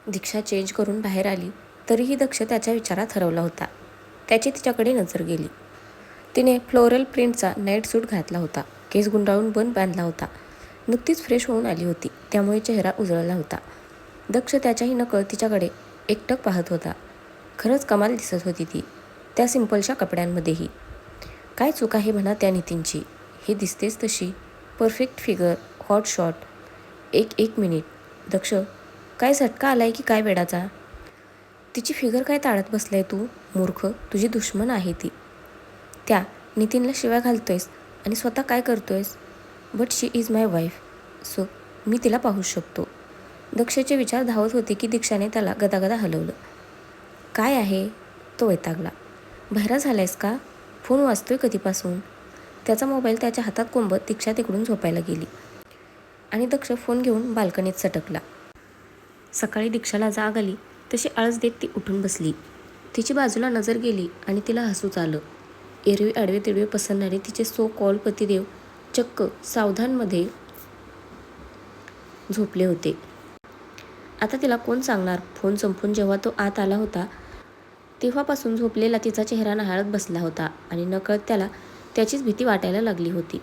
दीक्षा change करून बाहेर आली तरीही दक्ष त्याच्या विचारात हरवला होता. त्याची तिच्याकडे नजर गेली. तिने फ्लोरल प्रिंटचा नाईट सूट घातला होता, केस गुंडाळून बन बांधला होता. नुकतीच फ्रेश होऊन आली होती, त्यामुळे चेहरा उजळला होता. दक्ष त्याच्याही नकळत तिच्याकडे एकटक पाहत होता. खरंच कमाल दिसत होती ती, त्या सिंपलशा कपड्यांमध्येही. काय चूक आहे म्हणा त्या नितीनची. ही दिसतेच तशी. Perfect figure, hot shot. एक मिनिट. दक्ष, काय झटका आलाय की काय वेडाचा? तिची फिगर काय ताळत बसलाय तू? मूर्ख, तुझी दुश्मन आहे ती. त्या नितीनला शिव्या घालतोयस आणि स्वतः काय करतोयस? But she is my wife, so मी तिला पाहू शकतो. दक्षचे विचार धावत होते की दीक्षाने त्याला गदागदा हलवलं. काय आहे? तो वैतागला. बहिरा झालायस का? फोन वाजतोय कधीपासून? त्याचा मोबाईल त्याच्या हातात कोंबत दीक्षा तिकडून झोपायला गेली आणि दक्ष फोन घेऊन बाल्कनीत सटकला. सकाळी दीक्षाला जाग आली तशी आळस देत ती उठून बसली. तिची बाजूला नजर गेली आणि तिला हसूच आलं. एरवी आडवे तिडवे पसरणारे तिचे सो कॉल पतिदेव चक्क सावधानमध्ये झोपले होते. आता तिला कोण सांगणार? फोन संपून जेव्हा तो आत आला होता तेव्हापासून झोपलेला तिचा चेहरा न्हाळत बसला होता आणि नकळत त्याला त्याचीच भीती वाटायला लागली होती.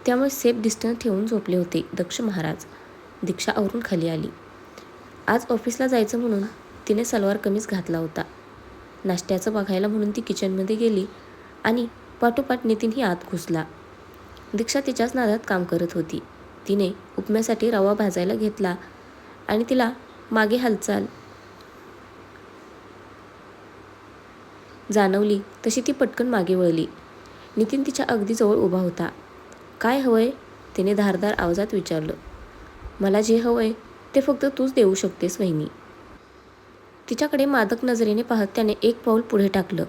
त्यामुळे सेफ डिस्टन्स ठेवून झोपले होते दक्ष महाराज. दीक्षा आवरून खाली आली. आज ऑफिसला जायचं म्हणून तिने सलवार कमीज घातला होता. नाश्त्याचं बघायला म्हणून ती किचनमध्ये गेली आणि पाठोपाठ नितीनही आत घुसला. दीक्षा तिच्याच नादात काम करत होती. तिने उपम्यासाठी रवा भाजायला घेतला आणि तिला मागे हालचाल जाणवली तशी ती पटकन मागे वळली. नितीन तिच्या अगदी जवळ उभा होता. काय हवंय? तिने धारदार आवाजात विचारलं. मला जे हवंय ते फक्त तूच देऊ शकतेस वहिनी. तिच्याकडे मादक नजरेने पाहत त्याने एक पाऊल पुढे टाकलं.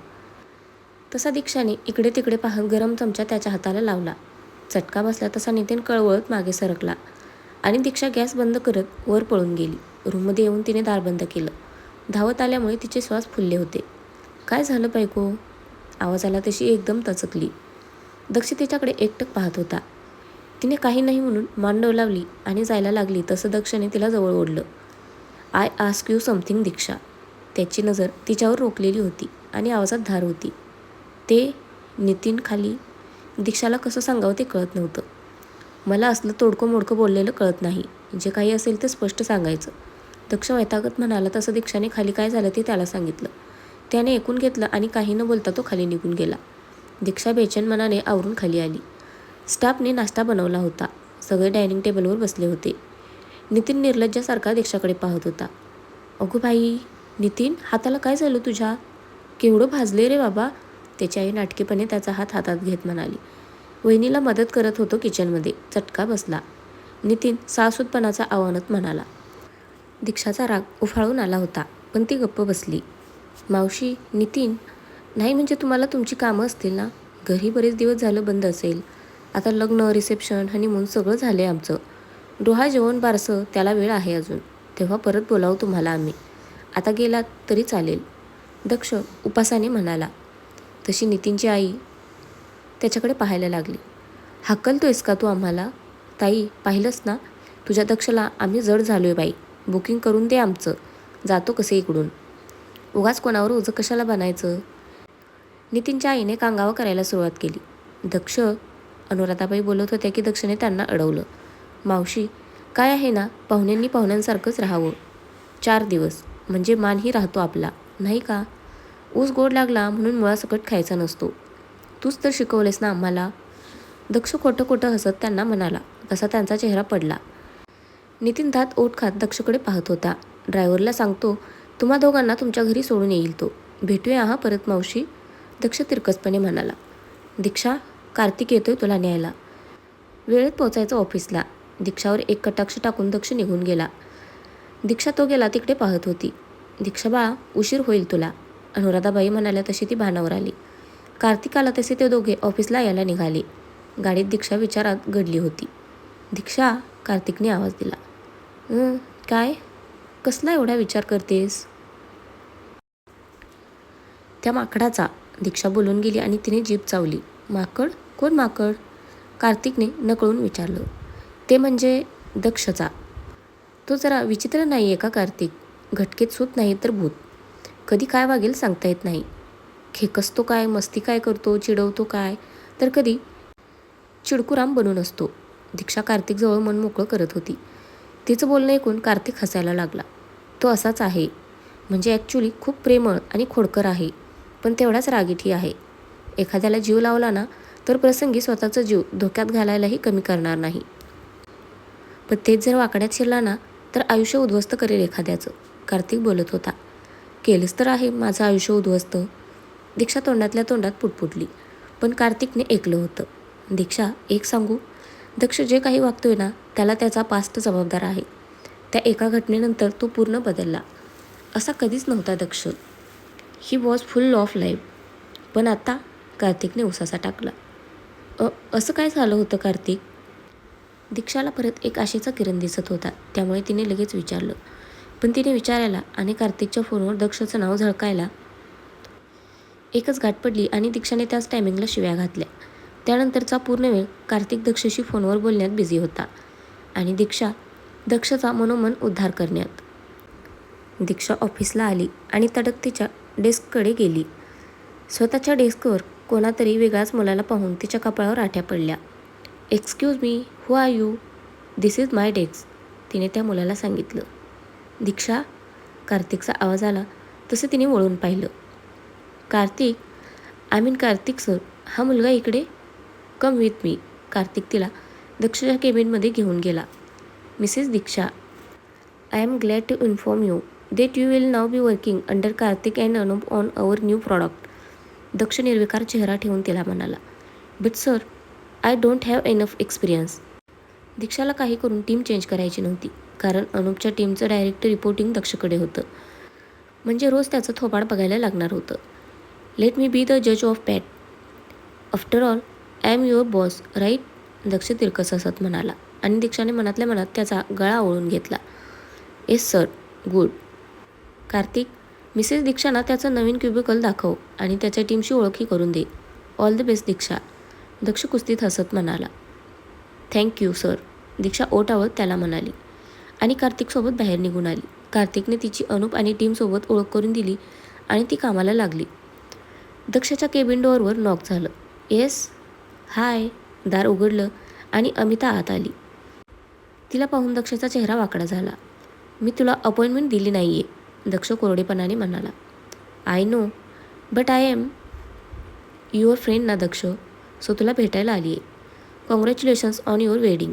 तसा दीक्षाने इकडे तिकडे पाहत गरम चमचा त्याच्या हाताला लावला. चटका बसला तसा नितीन कळवळत मागे सरकला आणि दीक्षा गॅस बंद करत वर पळून गेली. रूममध्ये येऊन तिने दार बंद केलं. धावत आल्यामुळे तिचे श्वास फुलले होते. काय झालं बायको? आवाज आला तशी एकदम तचकली. दक्ष तिच्याकडे एकटक पाहत होता. तिने काही नाही म्हणून मान डोलावली आणि जायला लागली तसं दक्षने तिला जवळ ओढलं. आय आस्क यू समथिंग दीक्षा. त्याची नजर तिच्यावर रोखलेली होती आणि आवाजात धार होती. ते नितीन खाली. दीक्षाला कसं सांगावं ते कळत नव्हतं. मला असलं तोडकं मोडकं बोललेलं कळत नाही. जे काही असेल ते स्पष्ट सांगायचं. दक्ष वैतागत म्हणाला तसं दीक्षाने खाली काय झालं ते त्याला सांगितलं. त्याने ऐकून घेतलं आणि काही न बोलता तो खाली निघून गेला. दीक्षा बेचैन मनाने आवरून खाली आली. स्टाफने नाश्ता बनवला होता. सगळे डायनिंग टेबलवर बसले होते. नितीन निर्लज्जासारखा दीक्षाकडे पाहत होता. अगो बाई, नितीन, हाताला काय झालं तुझ्या? केवढं भाजले रे बाबा? त्याची आई नाटकीपणे त्याचा हात हातात घेत म्हणाली. वहिनीला मदत करत होतो किचनमध्ये. चटका बसला. नितीन सासूतपणाचा आव्हानात म्हणाला. दीक्षाचा राग उफाळून आला होता, पण ती गप्प बसली. मावशी, नितीन, नाही म्हणजे तुम्हाला तुमची कामं असतील ना? घरी बरेच दिवस झालं बंद असेल. आता लग्न, रिसेप्शन, हनीमून सगळं झालं आहे आमचं. डोहा जेवण बारसं त्याला वेळ आहे अजून. तेव्हा परत बोलावू तुम्हाला आम्ही. आता गेलात तरी चालेल, दक्ष उपासाने म्हणाला. तशी नितीनची आई त्याच्याकडे पाहायला लागली. हाकलतोयस का तू आम्हाला? ताई, पाहिलंस ना, तुझ्या दक्षला आम्ही जड झालोय बाई. बुकिंग करून दे आमचं. जातो कसे इकडून. उगाच कोणावर ओझं कशाला बनायचं? नितीनच्या आईने कांगावा करायला सुरुवात केली. दक्ष, अनुराधाबाई बोलत होत्या की दक्षने त्यांना अडवलं. मावशी, काय आहे ना, पाहुण्यांनी पाहुण्यांसारखंच राहावं. 4 दिवस म्हणजे मानही राहतो आपला, नाही का? ऊस गोड लागला म्हणून मुळासकट खायचा नसतो. तूच तर शिकवलेस ना आम्हाला. दक्ष खोटं खोटं हसत त्यांना म्हणाला. तसा त्यांचा चेहरा पडला. नितीन दात ओठ खात दक्षकडे पाहत होता. ड्रायव्हरला सांगतो तुम्हा दोघांना तुमच्या घरी सोडून येईल तो. भेटूया हा परत मावशी, दक्ष तिरकसपणे म्हणाला. दीक्षा, कार्तिक येतोय तुला न्यायला. वेळेत पोचायचं ऑफिसला. दीक्षावर एक कटाक्ष टाकून दक्ष निघून गेला. दीक्षा तो गेला तिकडे पाहत होती. दीक्षा बा, उशीर होईल तुला, अनुराधाबाई म्हणाल्या तशी ती भानावर आली. कार्तिक आला तसे ते दोघे ऑफिसला यायला निघाले. गाडीत दीक्षा विचारात गडली होती. दीक्षा, कार्तिकने आवाज दिला. काय? कसला एवढा विचार करतेस? त्या माकडाचा, दीक्षा बोलून गेली आणि तिने जीभ चावली. माकड? कोण माकड? कार्तिकने नकळून विचारलं. ते म्हणजे दक्षचा. तो जरा विचित्र नाही आहे का कार्तिक? घटकेत सूत नाही तर भूत. कधी काय वागेल सांगता येत नाही. खेकसतो काय, मस्ती काय करतो, चिडवतो काय, तर कधी चिडकुराम बनून असतो. दीक्षा कार्तिकजवळ मन मोकळं करत होती. तिचं बोलणं ऐकून कार्तिक हसायला लागला. तो असाच आहे. म्हणजे ॲक्च्युली खूप प्रेमळ आणि खोडकर आहे, पण तेवढाच रागीटही आहे. एखाद्याला जीव लावला ना तर प्रसंगी स्वतःचा जीव धोक्यात घालायलाही कमी करणार नाही. पण तेच जर वाकड्यात शिरला ना तर आयुष्य उद्ध्वस्त करेल एखाद्याचं. कार्तिक बोलत होता. केलंच तर आहे माझं आयुष्य उद्ध्वस्त. दीक्षा तोंडातल्या तोंडात पुटपुटली. पण कार्तिकने ऐकलं होतं. दीक्षा, एक सांगू, दक्ष जे काही वागतोय ना त्याला त्याचा पास्ट जबाबदार आहे. त्या एका घटनेनंतर तो पूर्ण बदलला. असा कधीच नव्हता Daksh. He was full of life. पण आता, कार्तिकने उसासा टाकला. असं काय झालं होतं कार्तिक? दीक्षाला परत एक आशेचा किरण दिसत होता. त्यामुळे तिने लगेच विचारलं. पण तिने विचारायला आणि कार्तिकच्या फोनवर दक्षचं नाव झळकायला एकच गाठ पडली आणि दीक्षाने त्याच टायमिंगला शिव्या घातल्या. त्यानंतरचा पूर्ण वेळ कार्तिक दक्षशी फोनवर बोलण्यात बिझी होता आणि दीक्षा दक्षचा मनोमन उद्धार करण्यात. दीक्षा ऑफिसला आली आणि तडक तिच्या डेस्ककडे गेली. स्वतःच्या डेस्कवर कोणातरी वेगळ्याच मुलाला पाहून तिच्या कपाळावर आठ्या पडल्या. Excuse me, who are you? This is my desk, तिने त्या मुलाला सांगितलं. दीक्षा, कार्तिकचा आवाज आला तसं तिने वळून पाहिलं. कार्तिक, कार्तिक सर, हा मुलगा इकडे. Come with me. कार्तिक तिला दक्षच्या केबिनमध्ये घेऊन गेला. Mrs Diksha, I am glad to inform you that you will now be working under Karthik and Anup on our new product. Daksh निर्विकार चेहरा ठेवून तिला म्हणाला. But sir, I don't have enough experience. दीक्षाला काही करून टीम चेंज करायची नव्हती, कारण अनुपच्या टीमचं डायरेक्ट रिपोर्टिंग दक्षकडे होतं. म्हणजे रोज त्याचं थोबाड बघायला लागणार होतं. लेट मी बी द जज of pat. After all, I am your boss, right? Daksh तिरकस हसत म्हणाला आणि दीक्षाने मनातल्या मनात त्याचा गळा आवळून घेतला. Yes sir, good. Kartik, Mrs दीक्षांना त्याचं नवीन क्युबिकल दाखव आणि त्याच्या टीमशी ओळखी करून दे. All the best Diksha, Daksh कुस्तीत हसत म्हणाला. थँक यू सर, दीक्षा ओठ आवत त्याला म्हणाली आणि कार्तिकसोबत बाहेर निघून आली. कार्तिकने तिची अनुप आणि टीमसोबत ओळख करून दिली आणि ती कामाला लागली. दक्षच्या केबिन डोअरवर नॉक झालं. येस, हाय. दार उघडलं आणि अमिता आत आली. तिला पाहून दक्षचा चेहरा वाकडा झाला. मी तुला अपॉइंटमेंट दिली नाही आहे, दक्ष कोरडेपणाने म्हणाला. I know, but I am your friend ना दक्ष, सो तुला भेटायला आली आहे. Congratulations on your wedding.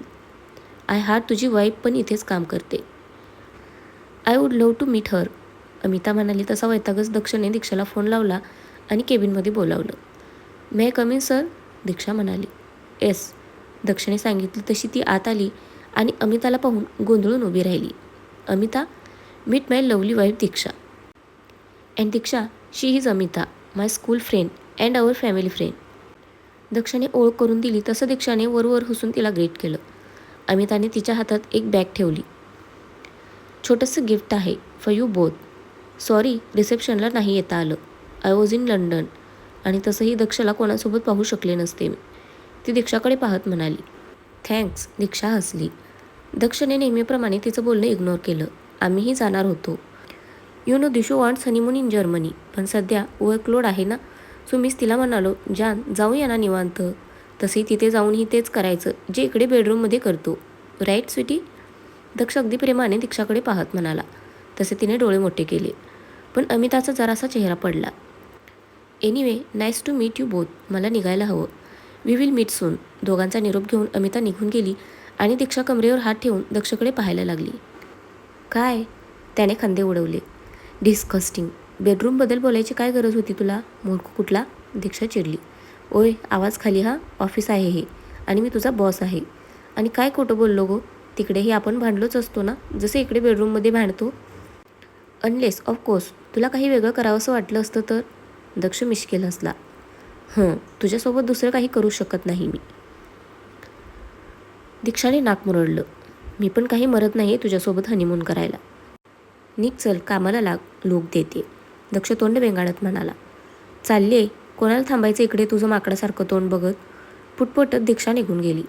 I heard तुझी वाईफ पण इथेच काम करते. I would love to meet her, Amita म्हणाली. तसा वैतागच दक्षने दीक्षाला फोन लावला आणि केबिनमध्ये बोलावलं. मे कम इन सर, दीक्षा म्हणाली. येस, दक्षने सांगितलं तशी ती आत आली आणि अमिताला पाहून गोंधळून उभी राहिली. Amita, meet my lovely wife Diksha. And Diksha, she is Amita, my school friend and our family friend. दक्षाने ओळख करून दिली तसं दीक्षाने वरवर हसून तिला ग्रेट केलं. अमिताने तिच्या हातात एक बॅग ठेवली. छोटंसं गिफ्ट आहे फॉर यू बोथ. सॉरी, रिसेप्शनला नाही येता आलं. I was in London. आणि तसंही दक्षला कोणासोबत पाहू शकले नसते मी, ती दीक्षाकडे पाहत म्हणाली. थँक्स, दीक्षा हसली. दक्षने नेहमीप्रमाणे तिचं बोलणं इग्नोर केलं. आम्हीही जाणार होतो. You know Dishu wants honeymoon in Germany, पण सध्या वर्कलोड आहे ना, सो मीच तिला म्हणालो, जान जाऊया ना निवांत. तसंही तिथे जाऊनही तेच करायचं जे इकडे बेडरूममध्ये करतो, राईट स्वीटी? दक्ष अगदी प्रेमाने दीक्षाकडे पाहत म्हणाला. तसे तिने डोळे मोठे केले. पण अमिताचा जरासा चेहरा पडला. Anyway, nice to meet you both. मला निघायला हवं. We will meet soon. दोघांचा निरोप घेऊन अमिता निघून गेली आणि दीक्षा कमरेवर हात ठेवून दक्षकडे पाहायला लागली. काय? त्याने खांदे उडवले. डिस्कस्टिंग. बेडरूमबद्दल बोलायची काय गरज होती तुला, मूर्ख कुठला? दीक्षा चिडली. ओय, आवाज खाली हा. ऑफिस आहे हे आणि मी तुझा बॉस आहे. आणि काय खोटं बोललो गो? तिकडेही आपण भांडलोच असतो ना, जसे इकडे बेडरूममध्ये भांडतो. अनलेस ऑफकोर्स तुला काही वेगळं करावंसं वाटलं असतं तर. दक्ष मिश्किल हसला. तुझ्यासोबत दुसरं काही करू शकत नाही मी. दीक्षाने नाक मुरडलं. मी पण काही मरत नाही तुझ्यासोबत हनीमून करायला. निघ चल, कामाला लाग, लोक देते. दक्ष तोंड वेंगाळत म्हणाला. चालले, कोणाला थांबायचं इकडे तुझं माकडासारखं तोंड बघत. पुटपुटत दीक्षा निघून गेली.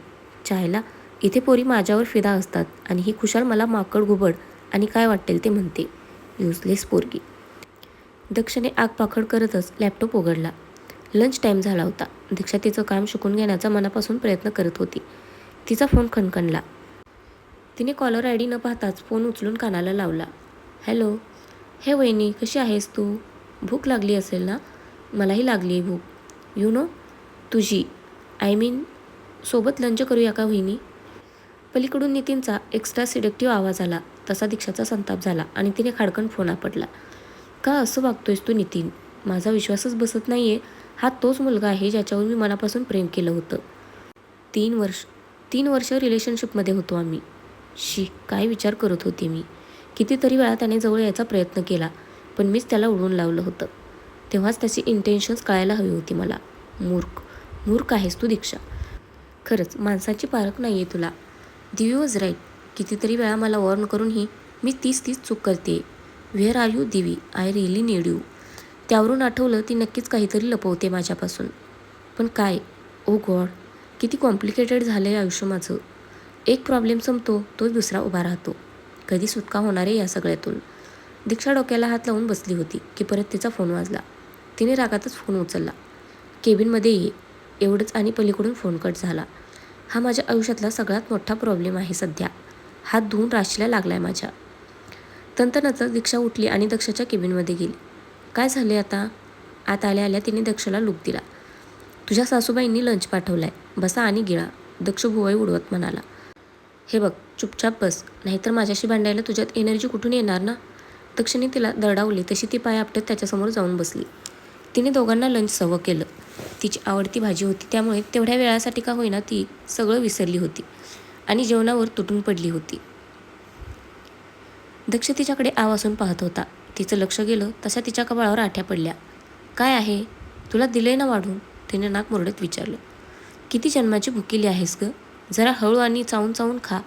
चायला, इथे पोरी माझ्यावर फिदा असतात आणि ही खुशाल मला माकड घुबड आणि काय वाटेल ते म्हणते. युजलेस पोरगी. दक्षने आग पाखड करतच लॅपटॉप उघडला. लंच टाईम झाला होता. दीक्षा तिचं काम शिकून घेण्याचा मनापासून प्रयत्न करत होती. तिचा फोन खणखणला. तिने कॉलर आय डी न पाहताच फोन उचलून कानाला लावला. हॅलो. हे वहिनी, कशी आहेस तू? भूक लागली असेल ना? मलाही लागली आहे भूक. यू नो, तुझी आय मीन सोबत लंच करूया का वहिनी? पलीकडून नितीनचा एक्स्ट्रा सिडक्टिव्ह आवाज आला. तसा दीक्षाचा संताप झाला आणि तिने खाडकन फोन आपटला. का असं वागतोयस तू नितीन? माझा विश्वासच बसत नाही आहे. हा तोच मुलगा आहे ज्याच्यावर मी मनापासून प्रेम केलं होतं. 3 वर्ष रिलेशनशिपमध्ये होतो आम्ही. काय विचार करत होते मी. कितीतरी वेळा त्याने जवळ यायचा प्रयत्न केला, पण मीच त्याला उडवून लावलं होतं. तेव्हाच त्याची इंटेन्शन्स कळायला हवी होती मला. मूर्ख आहेस तू दीक्षा. खरंच माणसाची पारख नाही आहे तुला. Divi was right. कितीतरी वेळा मला वॉर्न करूनही मी तीच चूक करते. Where are you Divi? I really need you. त्यावरून आठवलं ती नक्कीच काहीतरी लपवते माझ्यापासून. पण काय? ओ गॉड, किती कॉम्प्लिकेटेड झालं आहे आयुष्य माझं. एक प्रॉब्लेम संपतो तो दुसरा उभा राहतो. कधी सुटका होणार आहे या सगळ्यातून? दीक्षा डोक्याला हात लावून बसली होती की परत तिचा फोन वाजला. तिने रागातच फोन उचलला. केबिनमध्ये ये एवढंच आणि पलीकडून फोन कट झाला. हा माझ्या आयुष्यातला सगळ्यात मोठा प्रॉब्लेम आहे सध्या. हात धुवून राशीला लागलाय माझ्या. तंतनच दीक्षा उठली आणि दक्षाच्या केबिनमध्ये गेली. काय झाले आता? आत आल्या तिने दक्षला लूक दिला. तुझ्या सासूबाईंनी लंच पाठवलाय, बसा आणि गिळा. दक्ष भुवई उडवत म्हणाला. हे बघ, चुपचाप बस, नाहीतर माझ्याशी भांडायला तुझ्यात एनर्जी कुठून येणार ना? दक्षने तिला दरडावली तशी ती पाय आपटत त्याच्यासमोर जाऊन बसली. तिने दोघांना लंच सर्व्ह केलं. तिची आवडती भाजी होती त्यामुळे तेवढ्या वेळासाठी का होईना ती सगळं विसरली होती आणि जेवणावर तुटून पडली होती. दक्ष तिच्याकडे आवासून पाहत होता. तिचं लक्ष गेलं तशा तिच्या कपाळावर आठ्या पडल्या. काय आहे? तुला दिलंय ना वाढून? तिने नाक मुरडत विचारलं. किती जन्माची भुकेली आहेस ग? जरा हळू आणि चावून खा.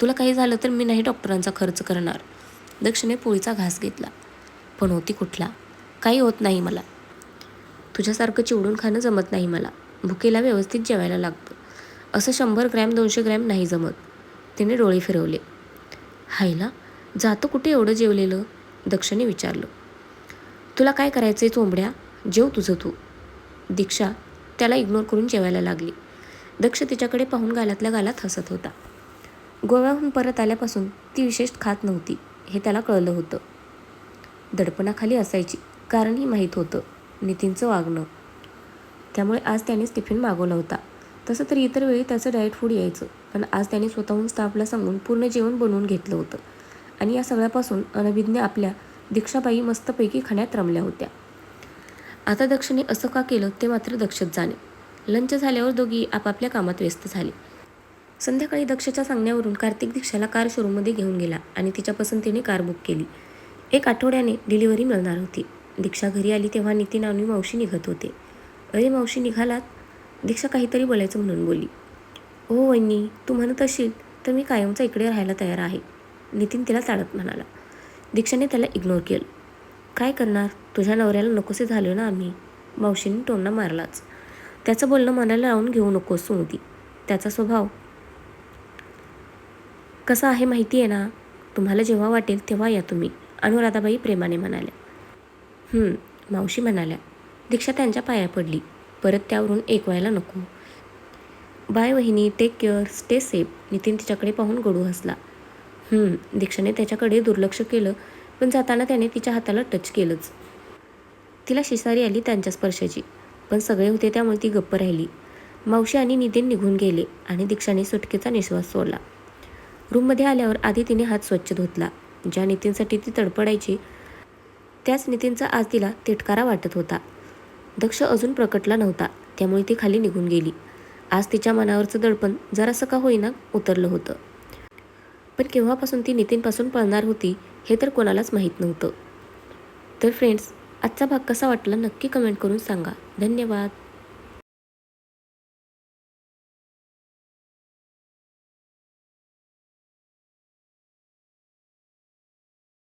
तुला काही झालं तर मी नाही डॉक्टरांचा खर्च करणार. दक्षने पोळीचा घास घेतला. पण होती कुठला? काही होत नाही मला. तुझ्यासारखं चिवडून खाणं जमत नाही मला. भुकेला व्यवस्थित जेवायला लागतं. असं 100 ग्रॅम 200 ग्रॅम नाही जमत. तिने डोळे फिरवले. हायला, जातं कुठे एवढं जेवलेलं? दक्षने विचारलं. तुला काय करायचंय चोंबड्या? जेव तुझं तू. दीक्षा त्याला इग्नोर करून जेवायला लागली. दक्ष तिच्याकडे पाहून गालातल्या गालात हसत होता. गोव्याहून परत आल्यापासून ती विशेष खात नव्हती हे त्याला कळलं होतं. दडपणाखाली असायची, कारणही माहीत होतं नितीनचं वागणं. त्यामुळे आज त्यानेच टिफिन मागवला होता. तसं तर इतर वेळी त्याचं डाएट फूड यायचं, पण आज त्याने स्वतःहून स्टाफला सांगून पूर्ण जेवण बनवून घेतलं होतं. आणि या सगळ्यापासून अनभिज्ञ आपल्या दीक्षाबाई मस्तपैकी खाण्यात रमल्या होत्या. आता दक्षने असं का केलं ते मात्र दक्षच जाणे. लंच झाल्यावर दोघी आपापल्या कामात व्यस्त झाले. संध्याकाळी दक्षच्या सांगण्यावरून कार्तिक दीक्षाला कार शोरूममध्ये घेऊन गेला आणि तिच्या पसंतीने कार बुक केली. 1 आठवड्याने डिलिव्हरी मिळणार होती. दीक्षा घरी आली तेव्हा नितीन आणि मावशी निघत होते. अरे मावशी, निघालात? दीक्षा काहीतरी बोलायचं म्हणून बोलली. हो वहिनी, तू म्हणत असशील तर मी कायमचा इकडे राहायला तयार आहे. नितीन तिला चालत म्हणाला. दीक्षाने त्याला इग्नोर केलं. काय करणार, तुझ्या नवऱ्याला नकोसे झालो ना आम्ही. मावशींनी टोमणा मारलाच. त्याचं बोलणं मनाला लावून घेऊ नकोस सुमती. त्याचा स्वभाव कसा आहे माहिती आहे ना. तुम्हाला जेव्हा वाटेल तेव्हा या तुम्ही, अनुराधाबाई प्रेमाने म्हणाल्या. मावशी म्हणाल्या. दीक्षा त्यांच्या पाया पडली. परत त्यावरून ऐकवायला नको. बाय वहिनी, take care, stay safe. Nitin तिच्याकडे पाहून गडू हसला. दीक्षाने त्याच्याकडे दुर्लक्ष केलं, पण जाताना त्याने तिच्या हाताला टच केलंच. तिला शिसारी आली त्यांच्या स्पर्शाची, पण सगळे होते त्यामुळे ती गप्प राहिली. मावशी आणि नितीन निघून गेले आणि दीक्षाने सुटकेचा निश्वास सोडला. रूममध्ये आल्यावर आधी तिने हात स्वच्छ धुतला. ज्या नितीनसाठी ती तडपडायची त्याच नितीनचा आज तिला तिटकारा वाटत होता. दक्ष अजून प्रकटला नव्हता त्यामुळे ती खाली निघून गेली. आज तिच्या मनावरचं दडपण जरासं का होईना उतरलं होतं. पण केव्हापासून ती नितीनपासून पळणार होती हे तर कोणालाच माहीत नव्हतं. तर फ्रेंड्स, आजचा भाग कसा वाटला नक्की कमेंट करून सांगा. धन्यवाद.